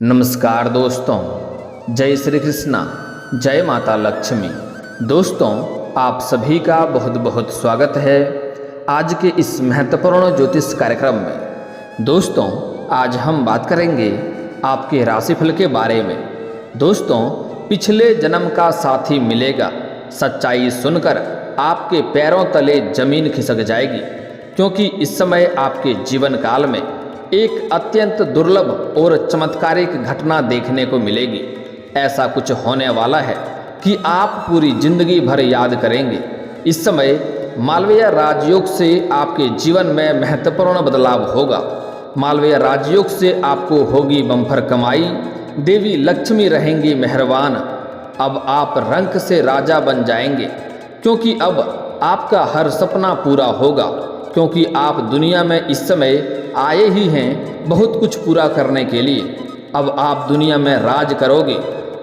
नमस्कार दोस्तों, जय श्री कृष्णा, जय माता लक्ष्मी। दोस्तों, आप सभी का बहुत बहुत स्वागत है आज के इस महत्वपूर्ण ज्योतिष कार्यक्रम में। दोस्तों, आज हम बात करेंगे आपके राशिफल के बारे में। दोस्तों, पिछले जन्म का साथी मिलेगा। सच्चाई सुनकर आपके पैरों तले जमीन खिसक जाएगी, क्योंकि इस समय आपके जीवन काल में एक अत्यंत दुर्लभ और चमत्कारिक घटना देखने को मिलेगी। ऐसा कुछ होने वाला है कि आप पूरी जिंदगी भर याद करेंगे। इस समय मालवीय राजयोग से आपके जीवन में महत्वपूर्ण बदलाव होगा। मालवीय राजयोग से आपको होगी बम्पर कमाई। देवी लक्ष्मी रहेंगी मेहरबान। अब आप रंक से राजा बन जाएंगे, क्योंकि अब आपका हर सपना पूरा होगा। क्योंकि आप दुनिया में इस समय आए ही हैं बहुत कुछ पूरा करने के लिए। अब आप दुनिया में राज करोगे,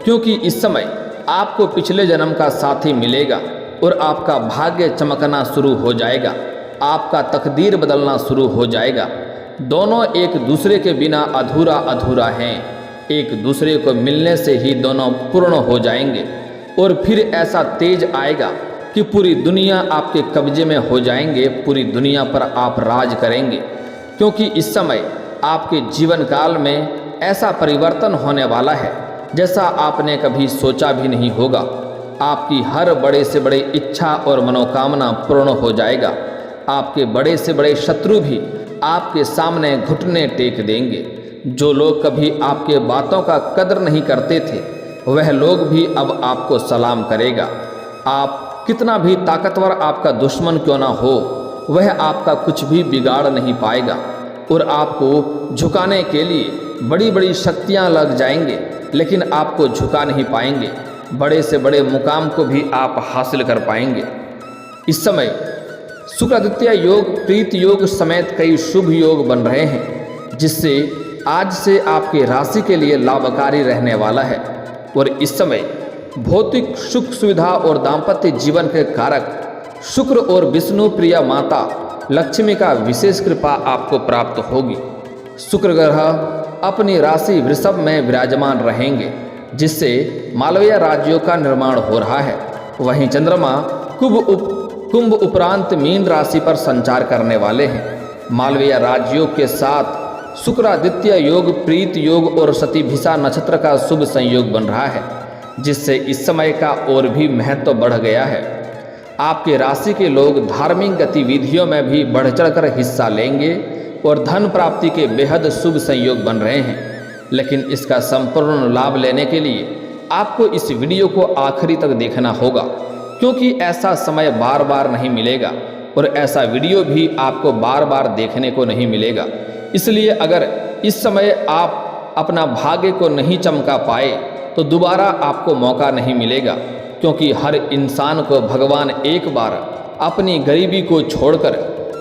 क्योंकि इस समय आपको पिछले जन्म का साथी मिलेगा और आपका भाग्य चमकना शुरू हो जाएगा। आपका तकदीर बदलना शुरू हो जाएगा। दोनों एक दूसरे के बिना अधूरा अधूरा हैं। एक दूसरे को मिलने से ही दोनों पूर्ण हो जाएंगे। और फिर ऐसा तेज आएगा कि पूरी दुनिया आपके कब्जे में हो जाएंगे। पूरी दुनिया पर आप राज करेंगे, क्योंकि इस समय आपके जीवन काल में ऐसा परिवर्तन होने वाला है जैसा आपने कभी सोचा भी नहीं होगा। आपकी हर बड़े से बड़े इच्छा और मनोकामना पूर्ण हो जाएगा। आपके बड़े से बड़े शत्रु भी आपके सामने घुटने टेक देंगे। जो लोग कभी आपके बातों का कदर नहीं करते थे, वह लोग भी अब आपको सलाम करेगा। आप कितना भी ताकतवर आपका दुश्मन क्यों ना हो, वह आपका कुछ भी बिगाड़ नहीं पाएगा। और आपको झुकाने के लिए बड़ी बड़ी शक्तियां लग जाएंगे, लेकिन आपको झुका नहीं पाएंगे। बड़े से बड़े मुकाम को भी आप हासिल कर पाएंगे। इस समय शुक्रादित्य योग, प्रीत योग समेत कई शुभ योग बन रहे हैं, जिससे आज से आपके राशि के लिए लाभकारी रहने वाला है। और इस समय भौतिक सुख सुविधा और दाम्पत्य जीवन के कारक शुक्र और विष्णु प्रिया माता लक्ष्मी का विशेष कृपा आपको प्राप्त होगी। शुक्र ग्रह अपनी राशि वृषभ में विराजमान रहेंगे, जिससे मालवीय राजयोग का निर्माण हो रहा है। वहीं चंद्रमा कुंभ उपरांत मीन राशि पर संचार करने वाले हैं। मालवीय राजयोग के साथ शुक्रादित्य योग, प्रीत योग और सतीभिषा नक्षत्र का शुभ संयोग बन रहा है, जिससे इस समय का और भी महत्व बढ़ गया है। आपके राशि के लोग धार्मिक गतिविधियों में भी बढ़ चढ़कर हिस्सा लेंगे और धन प्राप्ति के बेहद शुभ संयोग बन रहे हैं। लेकिन इसका संपूर्ण लाभ लेने के लिए आपको इस वीडियो को आखिरी तक देखना होगा, क्योंकि ऐसा समय बार बार नहीं मिलेगा और ऐसा वीडियो भी आपको बार बार देखने को नहीं मिलेगा। इसलिए अगर इस समय आप अपना भाग्य को नहीं चमका पाए तो दोबारा आपको मौका नहीं मिलेगा, क्योंकि हर इंसान को भगवान एक बार अपनी गरीबी को छोड़कर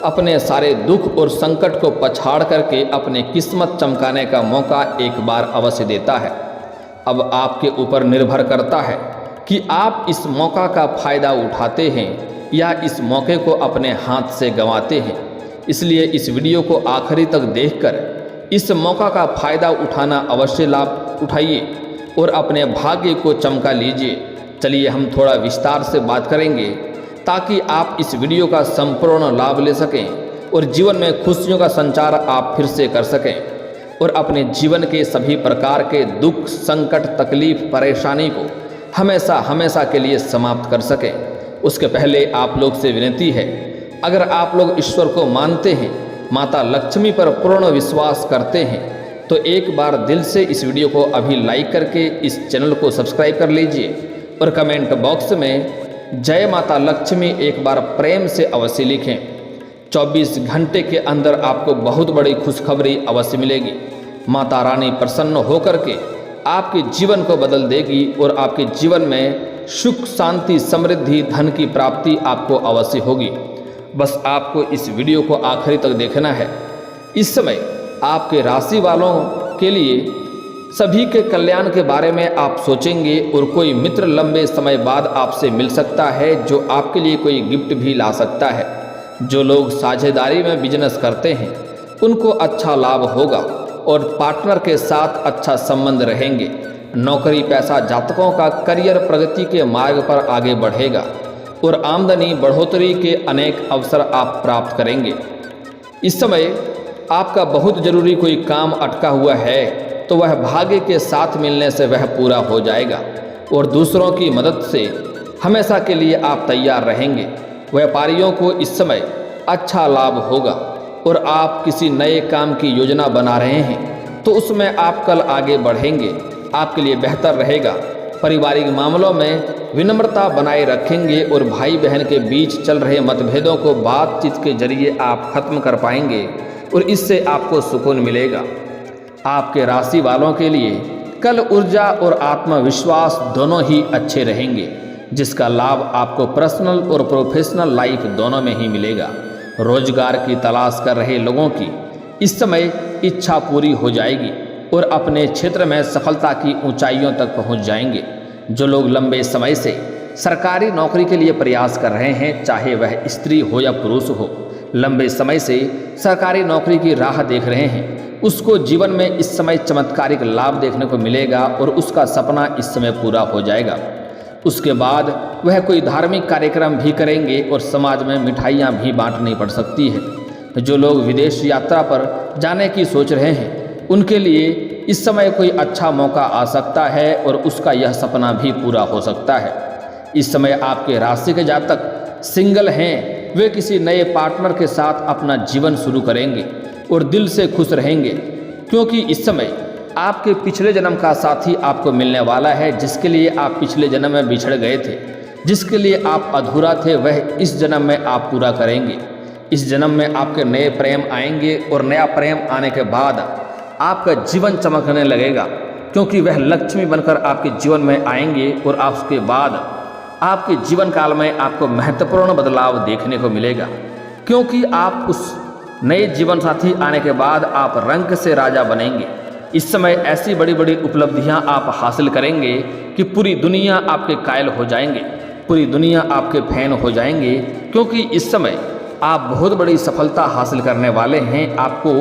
अपने सारे दुख और संकट को पछाड़ करके अपने किस्मत चमकाने का मौका एक बार अवश्य देता है। अब आपके ऊपर निर्भर करता है कि आप इस मौका का फायदा उठाते हैं या इस मौके को अपने हाथ से गंवाते हैं। इसलिए इस वीडियो को आखिरी तक देखकर इस मौका का फायदा उठाना अवश्य लाभ उठाइए और अपने भाग्य को चमका लीजिए। चलिए हम थोड़ा विस्तार से बात करेंगे, ताकि आप इस वीडियो का संपूर्ण लाभ ले सकें और जीवन में खुशियों का संचार आप फिर से कर सकें और अपने जीवन के सभी प्रकार के दुख, संकट, तकलीफ, परेशानी को हमेशा हमेशा के लिए समाप्त कर सकें। उसके पहले आप लोग से विनती है, अगर आप लोग ईश्वर को मानते हैं, माता लक्ष्मी पर पूर्ण विश्वास करते हैं, तो एक बार दिल से इस वीडियो को अभी लाइक करके इस चैनल को सब्सक्राइब कर लीजिए और कमेंट बॉक्स में जय माता लक्ष्मी एक बार प्रेम से अवश्य लिखें। 24 घंटे के अंदर आपको बहुत बड़ी खुशखबरी अवश्य मिलेगी। माता रानी प्रसन्न होकर के आपके जीवन को बदल देगी और आपके जीवन में सुख, शांति, समृद्धि, धन की प्राप्ति आपको अवश्य होगी। बस आपको इस वीडियो को आखिरी तक देखना है। इस समय आपके राशि वालों के लिए सभी के कल्याण के बारे में आप सोचेंगे और कोई मित्र लंबे समय बाद आपसे मिल सकता है, जो आपके लिए कोई गिफ्ट भी ला सकता है। जो लोग साझेदारी में बिजनेस करते हैं, उनको अच्छा लाभ होगा और पार्टनर के साथ अच्छा संबंध रहेंगे। नौकरी पैसा जातकों का करियर प्रगति के मार्ग पर आगे बढ़ेगा और आमदनी बढ़ोतरी के अनेक अवसर आप प्राप्त करेंगे। इस समय आपका बहुत जरूरी कोई काम अटका हुआ है तो वह भाग्य के साथ मिलने से वह पूरा हो जाएगा और दूसरों की मदद से हमेशा के लिए आप तैयार रहेंगे। व्यापारियों को इस समय अच्छा लाभ होगा और आप किसी नए काम की योजना बना रहे हैं तो उसमें आप कल आगे बढ़ेंगे, आपके लिए बेहतर रहेगा। पारिवारिक मामलों में विनम्रता बनाए रखेंगे और भाई बहन के बीच चल रहे मतभेदों को बातचीत के जरिए आप खत्म कर पाएंगे और इससे आपको सुकून मिलेगा। आपके राशि वालों के लिए कल ऊर्जा और आत्मविश्वास दोनों ही अच्छे रहेंगे, जिसका लाभ आपको पर्सनल और प्रोफेशनल लाइफ दोनों में ही मिलेगा। रोजगार की तलाश कर रहे लोगों की इस समय इच्छा पूरी हो जाएगी और अपने क्षेत्र में सफलता की ऊंचाइयों तक पहुंच जाएंगे। जो लोग लंबे समय से सरकारी नौकरी के लिए प्रयास कर रहे हैं, चाहे वह स्त्री हो या पुरुष हो, लंबे समय से सरकारी नौकरी की राह देख रहे हैं, उसको जीवन में इस समय चमत्कारिक लाभ देखने को मिलेगा और उसका सपना इस समय पूरा हो जाएगा। उसके बाद वह कोई धार्मिक कार्यक्रम भी करेंगे और समाज में मिठाइयाँ भी बांटनी पड़ सकती है। जो लोग विदेश यात्रा पर जाने की सोच रहे हैं उनके लिए इस समय कोई अच्छा मौका आ सकता है और उसका यह सपना भी पूरा हो सकता है। इस समय आपके राशि के जातक सिंगल हैं, वे किसी नए पार्टनर के साथ अपना जीवन शुरू करेंगे और दिल से खुश रहेंगे, क्योंकि इस समय आपके पिछले जन्म का साथी आपको मिलने वाला है, जिसके लिए आप पिछले जन्म में बिछड़ गए थे, जिसके लिए आप अधूरा थे, वह इस जन्म में आप पूरा करेंगे। इस जन्म में आपके नए प्रेम आएंगे और नया प्रेम आने के बाद आपका जीवन चमकने लगेगा, क्योंकि वह लक्ष्मी बनकर आपके जीवन में आएंगे और आप उसके बाद आपके जीवन काल में आपको महत्वपूर्ण बदलाव देखने को मिलेगा, क्योंकि आप उस नए जीवन साथी आने के बाद आप रंग से राजा बनेंगे। इस समय ऐसी बड़ी बड़ी उपलब्धियां आप हासिल करेंगे कि पूरी दुनिया आपके कायल हो जाएंगे, पूरी दुनिया आपके फैन हो जाएंगे, क्योंकि इस समय आप बहुत बड़ी सफलता हासिल करने वाले हैं। आपको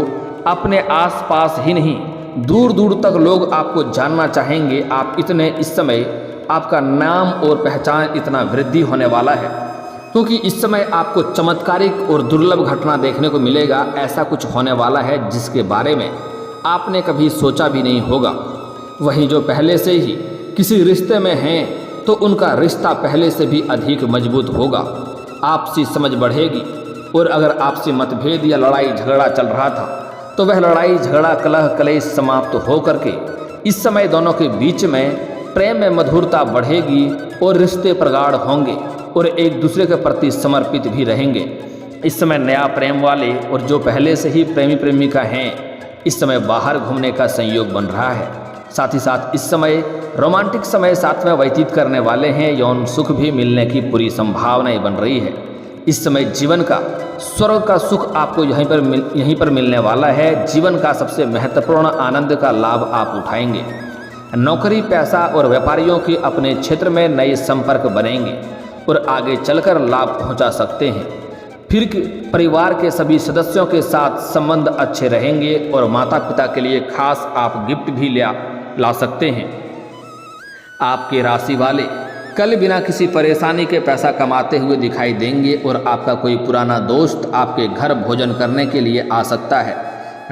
अपने आसपास ही नहीं, दूर दूर तक लोग आपको जानना चाहेंगे। आप इतने इस समय आपका नाम और पहचान इतना वृद्धि होने वाला है, क्योंकि इस समय आपको चमत्कारिक और दुर्लभ घटना देखने को मिलेगा। ऐसा कुछ होने वाला है जिसके बारे में आपने कभी सोचा भी नहीं होगा। वहीं जो पहले से ही किसी रिश्ते में हैं तो उनका रिश्ता पहले से भी अधिक मजबूत होगा, आपसी समझ बढ़ेगी। और अगर आपसी मतभेद या लड़ाई झगड़ा चल रहा था तो वह लड़ाई झगड़ा कलह कलेश समाप्त हो करके इस समय दोनों के बीच में प्रेम में मधुरता बढ़ेगी और रिश्ते प्रगाढ़ होंगे और एक दूसरे के प्रति समर्पित भी रहेंगे। इस समय नया प्रेम वाले और जो पहले से ही प्रेमी प्रेमिका हैं, इस समय बाहर घूमने का संयोग बन रहा है। साथ ही साथ इस समय रोमांटिक समय साथ में व्यतीत करने वाले हैं। यौन सुख भी मिलने की पूरी संभावनाएं बन रही है। इस समय जीवन का स्वर्ग का सुख आपको यहीं पर मिलने वाला है। जीवन का सबसे महत्वपूर्ण आनंद का लाभ आप उठाएंगे। नौकरी पैसा और व्यापारियों के अपने क्षेत्र में नए संपर्क बनेंगे और आगे चलकर लाभ पहुंचा सकते हैं। फिर परिवार के सभी सदस्यों के साथ संबंध अच्छे रहेंगे और माता पिता के लिए खास आप गिफ्ट भी ला सकते हैं। आपके राशि वाले कल बिना किसी परेशानी के पैसा कमाते हुए दिखाई देंगे और आपका कोई पुराना दोस्त आपके घर भोजन करने के लिए आ सकता है।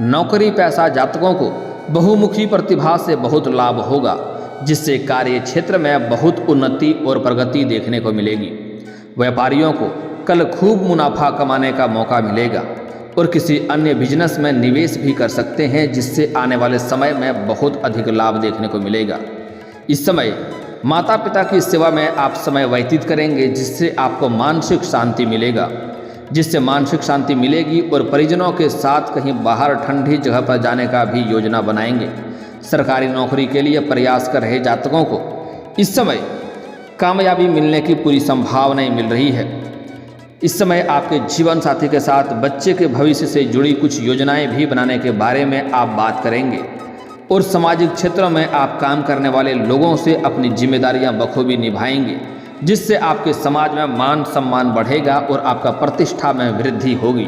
नौकरी पैसा जातकों को बहुमुखी प्रतिभा से बहुत लाभ होगा, जिससे कार्य क्षेत्र में बहुत उन्नति और प्रगति देखने को मिलेगी। व्यापारियों को कल खूब मुनाफा कमाने का मौका मिलेगा और किसी अन्य बिजनेस में निवेश भी कर सकते हैं, जिससे आने वाले समय में बहुत अधिक लाभ देखने को मिलेगा। इस समय माता पिता की सेवा में आप समय व्यतीत करेंगे, जिससे आपको मानसिक शांति मिलेगा, जिससे मानसिक शांति मिलेगी और परिजनों के साथ कहीं बाहर ठंडी जगह पर जाने का भी योजना बनाएंगे। सरकारी नौकरी के लिए प्रयास कर रहे जातकों को इस समय कामयाबी मिलने की पूरी संभावनाएं मिल रही है। इस समय आपके जीवन साथी के साथ बच्चे के भविष्य से जुड़ी कुछ योजनाएं भी बनाने के बारे में आप बात करेंगे और सामाजिक क्षेत्रों में आप काम करने वाले लोगों से अपनी जिम्मेदारियां बखूबी निभाएंगे, जिससे आपके समाज में मान सम्मान बढ़ेगा और आपका प्रतिष्ठा में वृद्धि होगी।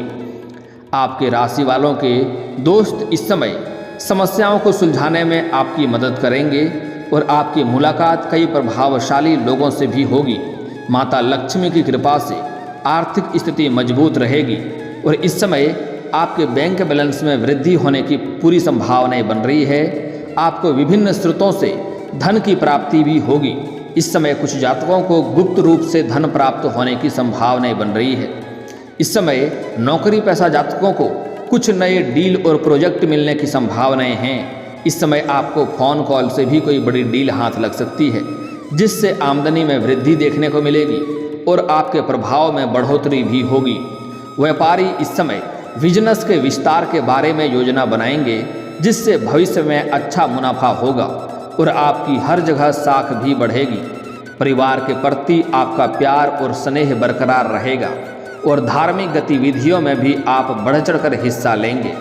आपके राशि वालों के दोस्त इस समय समस्याओं को सुलझाने में आपकी मदद करेंगे और आपकी मुलाकात कई प्रभावशाली लोगों से भी होगी। माता लक्ष्मी की कृपा से आर्थिक स्थिति मजबूत रहेगी और इस समय आपके बैंक बैलेंस में वृद्धि होने की पूरी संभावनाएं बन रही है। आपको विभिन्न स्रोतों से धन की प्राप्ति भी होगी। इस समय कुछ जातकों को गुप्त रूप से धन प्राप्त होने की संभावनाएं बन रही है। इस समय नौकरी पेशा जातकों को कुछ नए डील और प्रोजेक्ट मिलने की संभावनाएं हैं। इस समय आपको फ़ोन कॉल से भी कोई बड़ी डील हाथ लग सकती है, जिससे आमदनी में वृद्धि देखने को मिलेगी और आपके प्रभाव में बढ़ोतरी भी होगी। व्यापारी इस समय बिजनेस के विस्तार के बारे में योजना बनाएंगे, जिससे भविष्य में अच्छा मुनाफा होगा और आपकी हर जगह साख भी बढ़ेगी। परिवार के प्रति आपका प्यार और स्नेह बरकरार रहेगा और धार्मिक गतिविधियों में भी आप बढ़ चढ़कर हिस्सा लेंगे।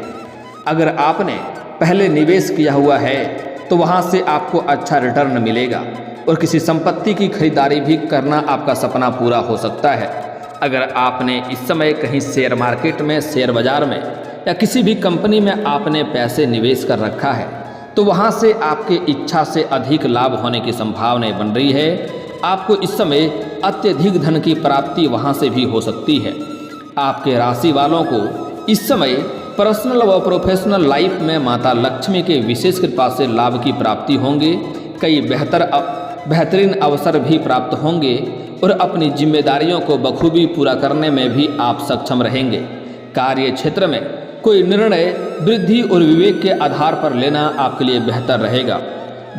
अगर आपने पहले निवेश किया हुआ है तो वहां से आपको अच्छा रिटर्न मिलेगा और किसी संपत्ति की खरीदारी भी करना आपका सपना पूरा हो सकता है। अगर आपने इस समय कहीं शेयर मार्केट में, शेयर बाजार में या किसी भी कंपनी में आपने पैसे निवेश कर रखा है तो वहां से आपके इच्छा से अधिक लाभ होने की संभावनाएं बन रही है। आपको इस समय अत्यधिक धन की प्राप्ति वहां से भी हो सकती है। आपके राशि वालों को इस समय पर्सनल व प्रोफेशनल लाइफ में माता लक्ष्मी के विशेष कृपा से लाभ की प्राप्ति होंगे। कई बेहतरीन अवसर भी प्राप्त होंगे और अपनी जिम्मेदारियों को बखूबी पूरा करने में भी आप सक्षम रहेंगे। कार्य क्षेत्र में कोई निर्णय वृद्धि और विवेक के आधार पर लेना आपके लिए बेहतर रहेगा।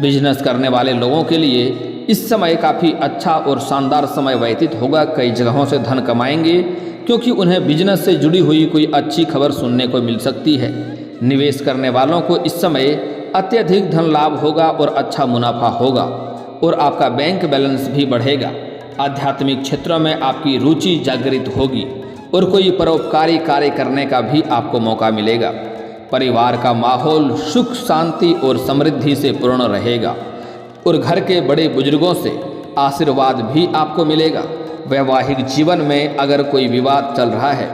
बिजनेस करने वाले लोगों के लिए इस समय काफ़ी अच्छा और शानदार समय व्यतीत होगा। कई जगहों से धन कमाएंगे क्योंकि उन्हें बिजनेस से जुड़ी हुई कोई अच्छी खबर सुनने को मिल सकती है। निवेश करने वालों को इस समय अत्यधिक धन लाभ होगा और अच्छा मुनाफा होगा और आपका बैंक बैलेंस भी बढ़ेगा। आध्यात्मिक क्षेत्रों में आपकी रुचि जागृत होगी और कोई परोपकारी कार्य करने का भी आपको मौका मिलेगा। परिवार का माहौल सुख शांति और समृद्धि से पूर्ण रहेगा और घर के बड़े बुजुर्गों से आशीर्वाद भी आपको मिलेगा। वैवाहिक जीवन में अगर कोई विवाद चल रहा है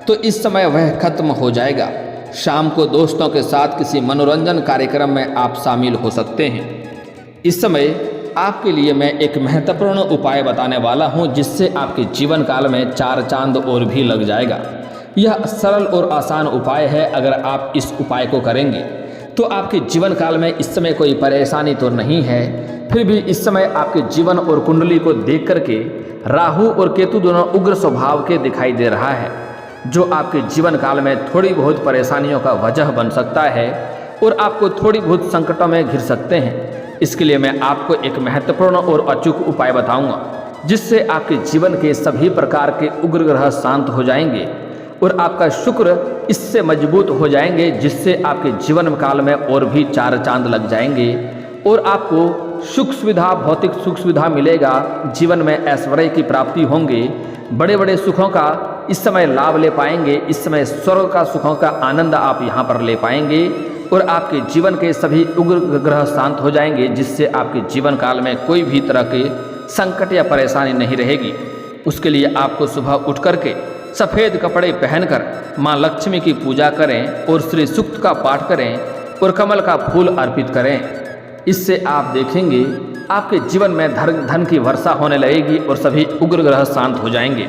तो इस समय वह खत्म हो जाएगा। शाम को दोस्तों के साथ किसी मनोरंजन कार्यक्रम में आप शामिल हो सकते हैं। इस समय आपके लिए मैं एक महत्वपूर्ण उपाय बताने वाला हूं, जिससे आपके जीवन काल में 4 चांद और भी लग जाएगा। यह सरल और आसान उपाय है। अगर आप इस उपाय को करेंगे तो आपके जीवन काल में इस समय कोई परेशानी तो नहीं है, फिर भी इस समय आपके जीवन और कुंडली को देख करके राहु और केतु दोनों उग्र स्वभाव के दिखाई दे रहा है, जो आपके जीवन काल में थोड़ी बहुत परेशानियों का वजह बन सकता है और आपको थोड़ी बहुत संकटों में घिर सकते हैं। इसके लिए मैं आपको एक महत्वपूर्ण और अचूक उपाय बताऊंगा, जिससे आपके जीवन के सभी प्रकार के उग्र ग्रह शांत हो जाएंगे और आपका शुक्र इससे मजबूत हो जाएंगे, जिससे आपके जीवन काल में और भी 4 चांद लग जाएंगे और आपको सुख सुविधा, भौतिक सुख सुविधा मिलेगा। जीवन में ऐश्वर्य की प्राप्ति होंगे। बड़े बड़े सुखों का इस समय लाभ ले पाएंगे। इस समय स्वर्ग का सुखों का आनंद आप यहाँ पर ले पाएंगे और आपके जीवन के सभी उग्र ग्रह शांत हो जाएंगे, जिससे आपके जीवन काल में कोई भी तरह के संकट या परेशानी नहीं रहेगी। उसके लिए आपको सुबह उठ करके सफ़ेद कपड़े पहनकर माँ लक्ष्मी की पूजा करें और श्री सूक्त का पाठ करें और कमल का फूल अर्पित करें। इससे आप देखेंगे आपके जीवन में धन की वर्षा होने लगेगी और सभी उग्र ग्रह शांत हो जाएंगे।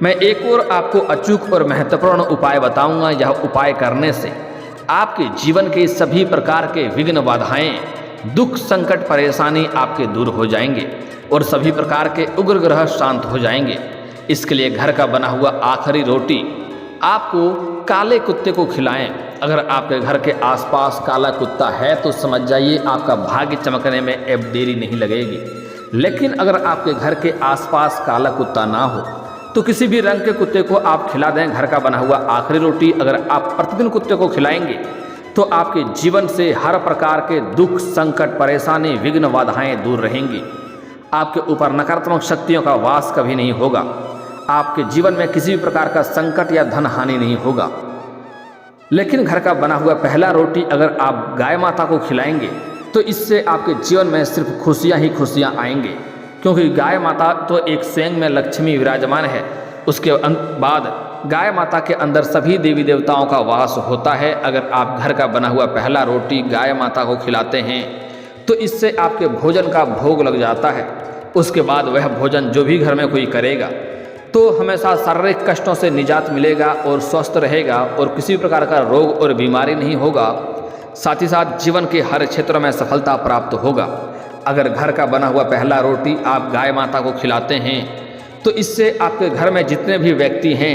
मैं एक और आपको अचूक और महत्वपूर्ण उपाय बताऊंगा। यह उपाय करने से आपके जीवन के सभी प्रकार के विघ्न, बाधाएं, दुख, संकट, परेशानी आपके दूर हो जाएंगे और सभी प्रकार के उग्र ग्रह शांत हो जाएंगे। इसके लिए घर का बना हुआ आखिरी रोटी आपको काले कुत्ते को खिलाएं। अगर आपके घर के आसपास काला कुत्ता है तो समझ जाइए आपका भाग्य चमकने में अब देरी नहीं लगेगी। लेकिन अगर आपके घर के आसपास काला कुत्ता ना हो तो किसी भी रंग के कुत्ते को आप खिला दें घर का बना हुआ आखिरी रोटी। अगर आप प्रतिदिन कुत्ते को खिलाएंगे तो आपके जीवन से हर प्रकार के दुख, संकट, परेशानी, विघ्न, बाधाएं दूर रहेंगी। आपके ऊपर नकारात्मक शक्तियों का वास कभी नहीं होगा। आपके जीवन में किसी भी प्रकार का संकट या धन हानि नहीं होगा। लेकिन घर का बना हुआ पहला रोटी अगर आप गाय माता को खिलाएंगे तो इससे आपके जीवन में सिर्फ खुशियां ही खुशियां आएंगे, क्योंकि गाय माता तो एक स्वयं में लक्ष्मी विराजमान है। उसके बाद गाय माता के अंदर सभी देवी देवताओं का वास होता है। अगर आप घर का बना हुआ पहला रोटी गाय माता को खिलाते हैं तो इससे आपके भोजन का भोग लग जाता है। उसके बाद वह भोजन जो भी घर में कोई करेगा तो हमेशा शारीरिक कष्टों से निजात मिलेगा और स्वस्थ रहेगा और किसी प्रकार का रोग और बीमारी नहीं होगा। साथ ही साथ जीवन के हर क्षेत्र में सफलता प्राप्त होगा। अगर घर का बना हुआ पहला रोटी आप गाय माता को खिलाते हैं तो इससे आपके घर में जितने भी व्यक्ति हैं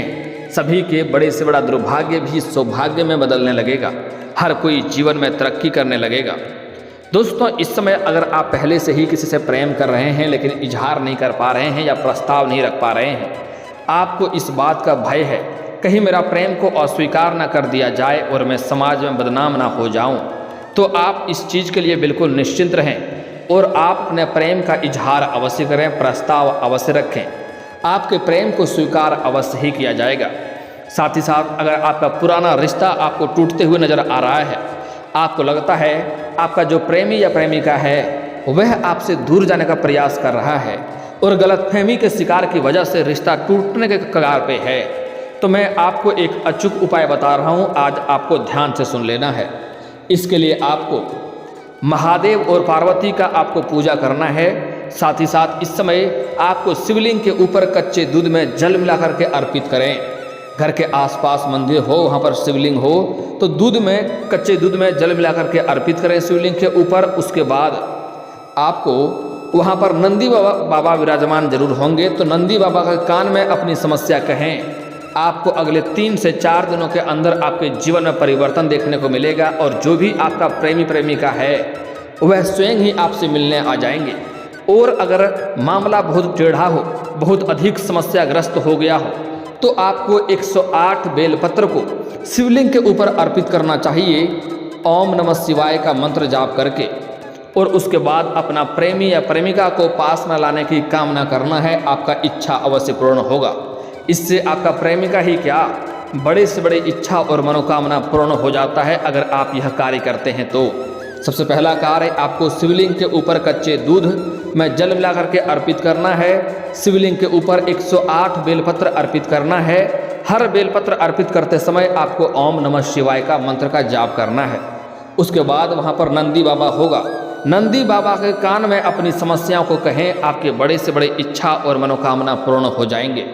सभी के बड़े से बड़ा दुर्भाग्य भी सौभाग्य में बदलने लगेगा। हर कोई जीवन में तरक्की करने लगेगा। दोस्तों, इस समय अगर आप पहले से ही किसी से प्रेम कर रहे हैं लेकिन इजहार नहीं कर पा रहे हैं या प्रस्ताव नहीं रख पा रहे हैं, आपको इस बात का भय है कहीं मेरा प्रेम को अस्वीकार ना कर दिया जाए और मैं समाज में बदनाम ना हो जाऊं, तो आप इस चीज़ के लिए बिल्कुल निश्चिंत रहें और आप अपने प्रेम का इजहार अवश्य करें, प्रस्ताव अवश्य रखें। आपके प्रेम को स्वीकार अवश्य ही किया जाएगा। साथ ही साथ अगर आपका पुराना रिश्ता आपको टूटते हुए नज़र आ रहा है, आपको लगता है आपका जो प्रेमी या प्रेमिका है वह आपसे दूर जाने का प्रयास कर रहा है और गलतफहमी के शिकार की वजह से रिश्ता टूटने के कगार पे है, तो मैं आपको एक अचूक उपाय बता रहा हूँ। आज आपको ध्यान से सुन लेना है। इसके लिए आपको महादेव और पार्वती का आपको पूजा करना है। साथ ही साथ इस समय आपको शिवलिंग के ऊपर कच्चे दूध में जल मिलाकर के अर्पित करें। घर के आसपास मंदिर हो, वहाँ पर शिवलिंग हो तो दूध में, कच्चे दूध में जल मिलाकर के अर्पित करें शिवलिंग के ऊपर। उसके बाद आपको वहाँ पर नंदी बाबा विराजमान जरूर होंगे, तो नंदी बाबा के कान में अपनी समस्या कहें। आपको अगले 3 से 4 दिनों के अंदर आपके जीवन में परिवर्तन देखने को मिलेगा और जो भी आपका प्रेमी प्रेमिका है वह स्वयं ही आपसे मिलने आ जाएंगे। और अगर मामला बहुत टेढ़ा हो, बहुत अधिक समस्याग्रस्त हो गया हो, तो आपको 108 बेलपत्र को शिवलिंग के ऊपर अर्पित करना चाहिए ओम नमः शिवाय का मंत्र जाप करके। और उसके बाद अपना प्रेमी या प्रेमिका को पास में लाने की कामना करना है। आपका इच्छा अवश्य पूर्ण होगा। इससे आपका प्रेमिका ही क्या, बड़े से बड़े इच्छा और मनोकामना पूर्ण हो जाता है अगर आप यह कार्य करते हैं तो। सबसे पहला कार्य आपको शिवलिंग के ऊपर कच्चे दूध में जल मिला करके अर्पित करना है। शिवलिंग के ऊपर 108 बेलपत्र अर्पित करना है। हर बेलपत्र अर्पित करते समय आपको ओम नमः शिवाय का मंत्र का जाप करना है। उसके बाद वहाँ पर नंदी बाबा होगा। नंदी बाबा के कान में अपनी समस्याओं को कहें, आपके बड़े से बड़े इच्छा और मनोकामना पूर्ण हो जाएंगे।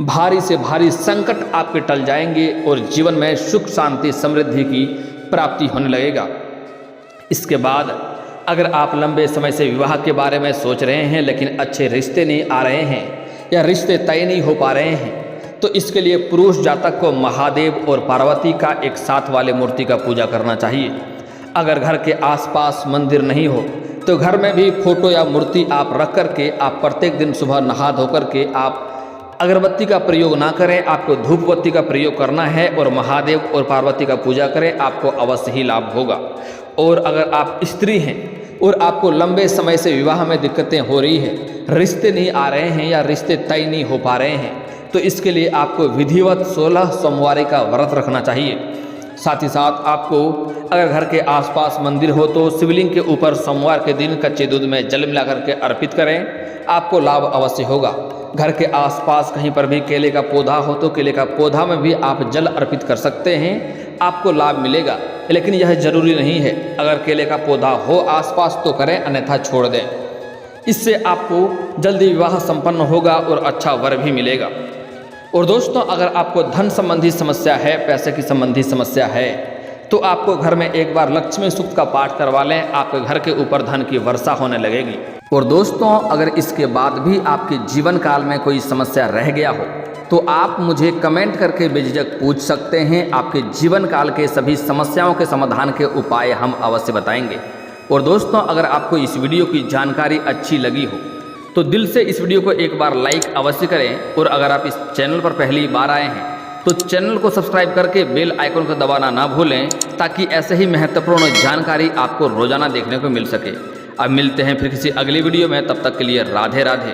भारी से भारी संकट आपके टल जाएंगे और जीवन में सुख शांति समृद्धि की प्राप्ति होने लगेगा। इसके बाद अगर आप लंबे समय से विवाह के बारे में सोच रहे हैं लेकिन अच्छे रिश्ते नहीं आ रहे हैं या रिश्ते तय नहीं हो पा रहे हैं, तो इसके लिए पुरुष जातक को महादेव और पार्वती का एक साथ वाले मूर्ति का पूजा करना चाहिए। अगर घर के आसपास मंदिर नहीं हो तो घर में भी फोटो या मूर्ति आप रख करके आप प्रत्येक दिन सुबह नहा धो करके आप अगरबत्ती का प्रयोग ना करें, आपको धूप बत्ती का प्रयोग करना है और महादेव और पार्वती का पूजा करें, आपको अवश्य ही लाभ होगा। और अगर आप स्त्री हैं और आपको लंबे समय से विवाह में दिक्कतें हो रही है, रिश्ते नहीं आ रहे हैं या रिश्ते तय नहीं हो पा रहे हैं, तो इसके लिए आपको विधिवत 16 सोमवारी का व्रत रखना चाहिए। साथ ही साथ आपको अगर घर के आसपास मंदिर हो तो शिवलिंग के ऊपर सोमवार के दिन कच्चे दूध में जल मिला करके अर्पित करें, आपको लाभ अवश्य होगा। घर के आसपास कहीं पर भी केले का पौधा हो तो केले का पौधा में भी आप जल अर्पित कर सकते हैं, आपको लाभ मिलेगा। लेकिन यह जरूरी नहीं है, अगर केले का पौधा हो आसपास तो करें, अन्यथा छोड़ दें। इससे आपको जल्दी विवाह संपन्न होगा और अच्छा वर भी मिलेगा। और दोस्तों, अगर आपको धन संबंधी समस्या है, पैसे की संबंधी समस्या है, तो आपको घर में एक बार लक्ष्मी सूक्त का पाठ करवा लें, आपके घर के ऊपर धन की वर्षा होने लगेगी। और दोस्तों, अगर इसके बाद भी आपके जीवन काल में कोई समस्या रह गया हो तो आप मुझे कमेंट करके बेझिझक पूछ सकते हैं। आपके जीवन काल के सभी समस्याओं के समाधान के उपाय हम अवश्य बताएंगे। और दोस्तों, अगर आपको इस वीडियो की जानकारी अच्छी लगी हो तो दिल से इस वीडियो को एक बार लाइक अवश्य करें। और अगर आप इस चैनल पर पहली बार आए हैं तो चैनल को सब्सक्राइब करके बेल आइकन को दबाना ना भूलें, ताकि ऐसे ही महत्वपूर्ण जानकारी आपको रोजाना देखने को मिल सके। अब मिलते हैं फिर किसी अगली वीडियो में, तब तक के लिए राधे राधे।